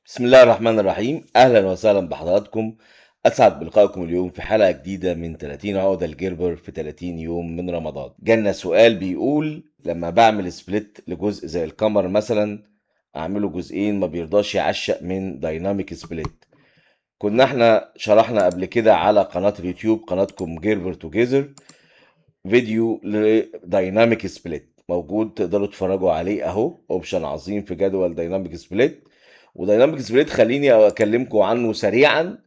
بسم الله الرحمن الرحيم. اهلا وسهلا بحضراتكم. اسعد بلقائكم اليوم في حلقه جديده من 30 عقده الجربر في 30 يوم من رمضان. جالنا سؤال بيقول لما بعمل سبليت لجزء زي القمر مثلا اعمله جزئين ما بيرضاش يعشق من دايناميك سبليت. كنا احنا شرحنا قبل كده على قناه اليوتيوب قناتكم جربر توجيزر فيديو لدايناميك سبليت موجود، تقدروا تتفرجوا عليه اهو. اوبشن عظيم في جدول دايناميك سبليت. ودايناميك سبليت خليني اكلمكم عنه سريعا،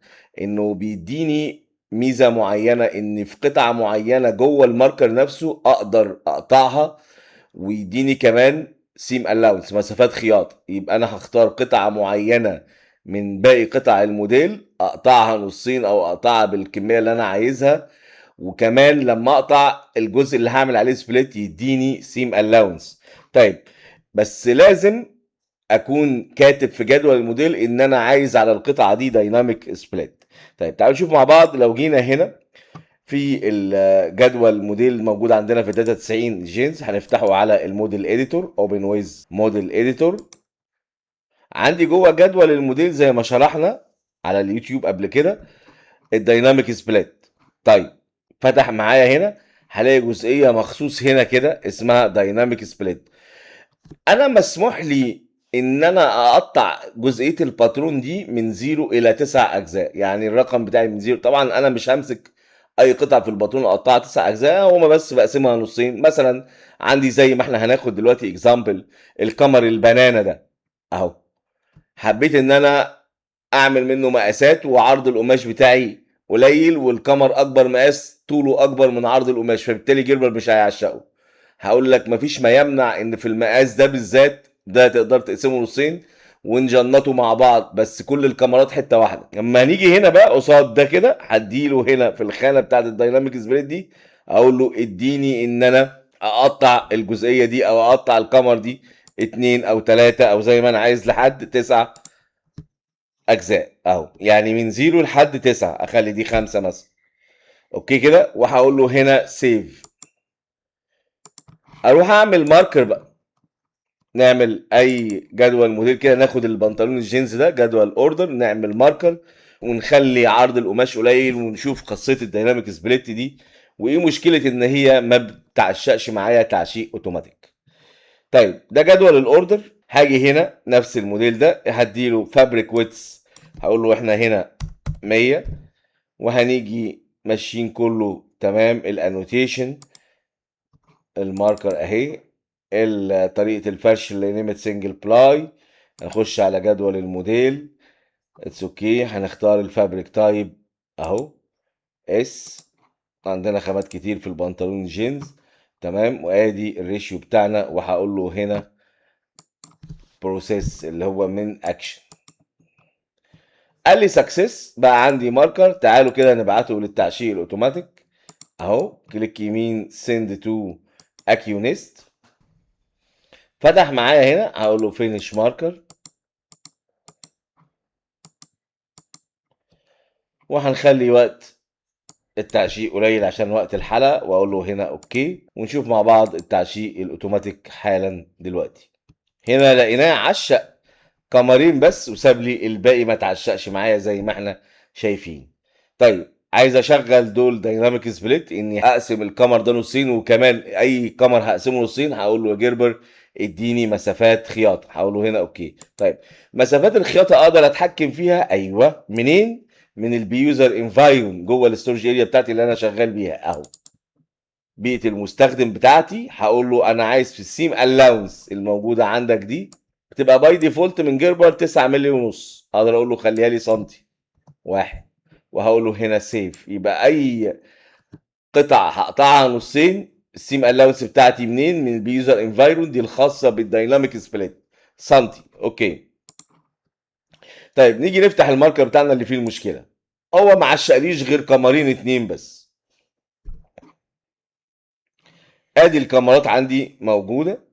انه بيديني ميزه معينه ان في قطعه معينه جوه الماركر نفسه اقدر اقطعها، ويديني كمان سيم الاونس مسافات خياطه. يبقى انا هختار قطعه معينه من باقي قطع الموديل اقطعها نصين او اقطعها بالكميه اللي انا عايزها، وكمان لما اقطع الجزء اللي هعمل عليه سبليت يديني سيم الاونس. طيب، بس لازم اكون كاتب في جدول الموديل ان انا عايز على القطعه دي دايناميك سبليت. طيب تعالوا نشوف مع بعض. لو جينا هنا في الجدول الموديل موجود عندنا في داتا 90 جينز، هنفتحه على الموديل اديتور، اوبن ويز موديل اديتور. عندي جوه جدول الموديل زي ما شرحنا على اليوتيوب قبل كده الدايناميك سبليت. طيب فتح معايا هنا، هلاقي جزئيه مخصوص هنا كده اسمها دايناميك سبليت. انا مسموح لي ان انا اقطع جزئيه الباترون دي من 0 الى 9 اجزاء، يعني الرقم بتاعي من 0. طبعا انا مش همسك اي قطعه في الباترون اقطعها 9 اجزاء، هما بس بقسمها نصين. مثلا عندي زي ما احنا هناخد دلوقتي اكزامبل القمر البنانا ده اهو، حبيت ان انا اعمل منه مقاسات وعرض القماش بتاعي قليل والكمر اكبر مقاس طوله اكبر من عرض القماش، فبالتالي جيربر مش هيعشقه. هقول لك مفيش ما يمنع ان في المقاس ده بالذات ده تقدر تقسمه نصين ونجنطه مع بعض، بس كل الكاميرات حته واحده. لما هنيجي هنا بقى قصاد ده كده هديله هنا في الخانه بتاعت الدايناميك سبريد دي، اقول له اديني ان انا اقطع الجزئيه دي او اقطع الكامر دي اتنين او تلاتة او زي ما انا عايز لحد 9 اجزاء اهو، يعني من 0 لحد 9. اخلي دي 5 مثلا. اوكي كده، وهقول له هنا سيف. اروح اعمل ماركر بقى. نعمل اي جدول موديل كده، ناخد البنطلون الجينز ده جدول اوردر، نعمل ماركر ونخلي عرض القماش قليل ونشوف قصه الديناميك سبليت دي وايه مشكله ان هي ما بتعشقش معايا تعشيق اوتوماتيك. طيب ده جدول الاوردر. هاجي هنا نفس الموديل ده هديله فابريك ويتس، هقول له احنا هنا 100، وهنيجي ماشيين كله تمام. الانوتيشن الماركر اهي، طريقه الفرش اللي نيمت سنجل بلاي. هنخش على جدول الموديل، اتس اوكي. هنختار الفابريك تايب اهو اس، عندنا خامات كتير في البنطلون جينز تمام. وادي الريشيو بتاعنا، وهقول له هنا بروسيس اللي هو من اكشن. قال لي سكسس، بقى عندي ماركر. تعالوا كده نبعته للتعشيق الاوتوماتيك اهو. كليك يمين سند تو اكيونيست، فتح معايا هنا. هقول له فينيش ماركر، وهنخلي وقت التعشيق قليل عشان وقت الحلقه، واقول له هنا اوكي. ونشوف مع بعض التعشيق الاوتوماتيك حالا دلوقتي. هنا لقيناه عشق قمرين بس وساب لي الباقي ما تعشقش معايا زي ما احنا شايفين. طيب عايز اشغل دول دايناميك سبليت، اني اقسم القمر ده نصين، وكمان اي قمر هقسمه نصين هقول له يا جيربر اديني مسافات خياطه. هقول له هنا اوكي. طيب مسافات الخياطه اقدر اتحكم فيها، ايوه. منين؟ من البيوزر انفايرون جوه الاستورج اريا بتاعتي اللي انا شغال بيها اهو. بيئه المستخدم بتاعتي هقول له انا عايز في السيم الاونس الموجوده عندك دي بتبقى باي ديفولت من جيربر 9 مللي ونص، اقدر اقول له خليها لي سنتي واحد، وهقول له هنا سيف. يبقى اي قطع هقطعها نصين السيم الاونس بتاعتي منين؟ من البيوزر انفايرون دي الخاصه بالدايناميك سبليت سنتي. اوكي. طيب نيجي نفتح الماركر بتاعنا اللي فيه المشكله. هو ما عشقليش غير قمرين اتنين بس. ادي الكاميرات عندي موجوده.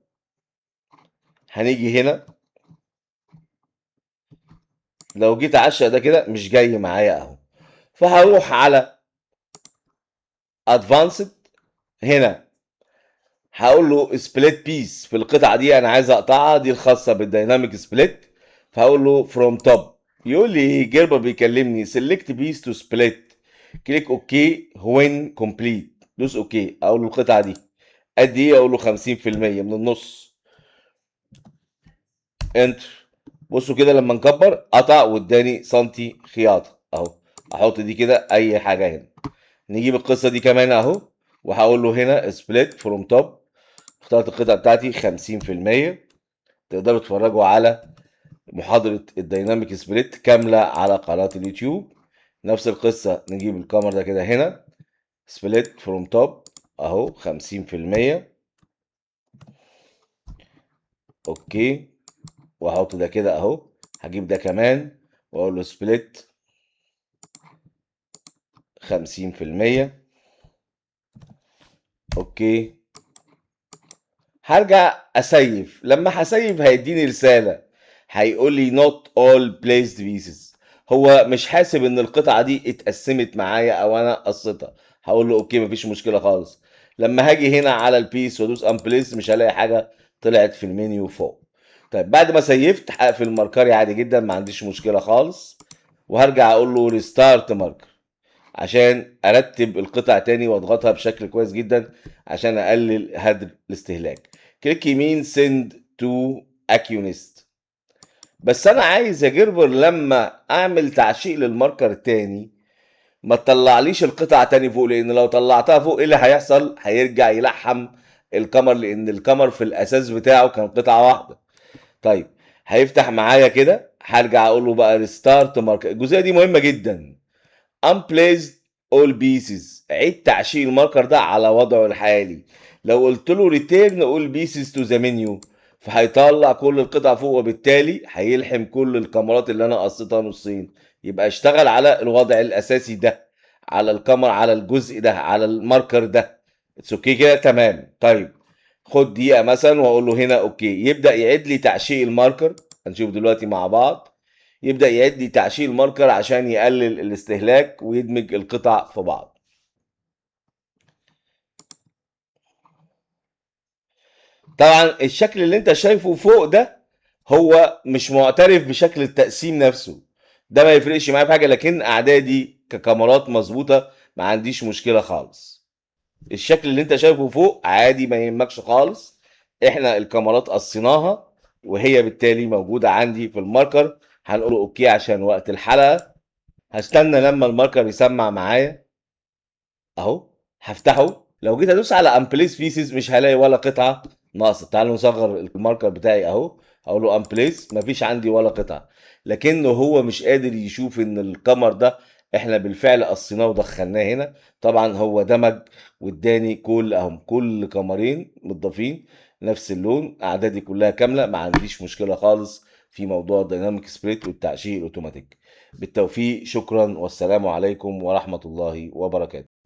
هنيجي هنا، لو جيت اعشق ده كده مش جاي معايا اهو، فهروح على ادفانسد. هنا هقول له سبليت بيس في القطعه دي انا عايز اقطعها، دي الخاصه بالديناميك سبليت. فهقول له from top. يقول لي جيربر بيكلمني select piece to split. كليك اوكي when complete. دوس اوكي. اقول له القطعه دي قد ايه؟ اقول له 50% من النص. انتر. بصوا كده لما نكبر قطع واداني سنتي خياطه اهو. احط دي كده اي حاجه هنا. نجيب القصه دي كمان اهو، وهقول له هنا split from top. اخترت القطعه بتاعتي 50%. تقدروا تتفرجوا على محاضرة الديناميك سبليت كاملة على قناة اليوتيوب. نفس القصة، نجيب الكاميرا ده كده هنا سبليت فروم توب اهو 50%. اوكي، واحط ده كده اهو. هجيب ده كمان واقول له سبليت 50%. اوكي، هرجع اسيف. لما هسيف هيديني رسالة، هيقول لي not all placed pieces. هو مش حاسب ان القطعة دي اتقسمت معايا او انا قصيتها. هقول له اوكي مفيش مشكلة خالص. لما هاجي هنا على البيس وادوس امبليس مش هلاقي حاجة طلعت في المنيو فوق. طيب بعد ما سيفت هقفل ماركري عادي جدا، ما عنديش مشكلة خالص. وهرجع اقول له ريستارت ماركر عشان ارتب القطع تاني واضغطها بشكل كويس جدا عشان اقلل هدر الاستهلاك. كليك يمين send to Acunist. بس انا عايز يا جربر لما اعمل تعشيق للماركر تاني ما تطلعليش القطع تاني فوق، لان لو طلعتها فوق ايه اللي هيحصل؟ هيرجع يلحم الكمر، لان الكمر في الاساس بتاعه كان قطعة واحدة. طيب هيفتح معايا كده، هرجع اقول له بقى ريستارت ماركر. الجزئية دي مهمة جدا. unplaced all pieces. عيد تعشيق الماركر ده على وضعه الحالي. لو قلت له return all pieces to the menu فهيطلع كل القطع فوق، وبالتالي هيلحم كل الكاميرات اللي انا قصيتها نصين. يبقى اشتغل على الوضع الاساسي ده، على الكاميرا، على الجزء ده، على الماركر ده. اتس اوكي كده تمام. طيب خد دقيقة مثلا واقول له هنا اوكي، يبدأ يعيد لي تعشيق الماركر. هنشوف دلوقتي مع بعض. يبدأ يعد لي تعشيق الماركر عشان يقلل الاستهلاك ويدمج القطع في بعض. طبعا الشكل اللي انت شايفه فوق ده هو مش معترف بشكل التقسيم نفسه. ده ما يفرقش معايا في حاجة، لكن اعدادي ككاميرات مظبوطة ما عنديش مشكلة خالص. الشكل اللي انت شايفه فوق عادي ما يهمكش خالص. احنا الكاميرات قصيناها وهي بالتالي موجودة عندي في الماركر. هنقول اوكي عشان وقت الحلقة. هستنى لما الماركر يسمع معايا اهو. هفتحه. لو جيت ادوس على امبليس بيسز مش هلاقي ولا قطعه ناقصه. تعالوا نصغر الماركر بتاعي اهو. اقول له امبليس مفيش عندي ولا قطعه. لكنه هو مش قادر يشوف ان الكمر ده احنا بالفعل قصيناه ودخلناه هنا. طبعا هو دمج واداني كل اهم كل كمرين متضافين نفس اللون، اعدادي كلها كامله. ما عنديش مشكله خالص في موضوع الديناميك سبريت والتعشيق الاوتوماتيك. بالتوفيق، شكرا والسلام عليكم ورحمه الله وبركاته.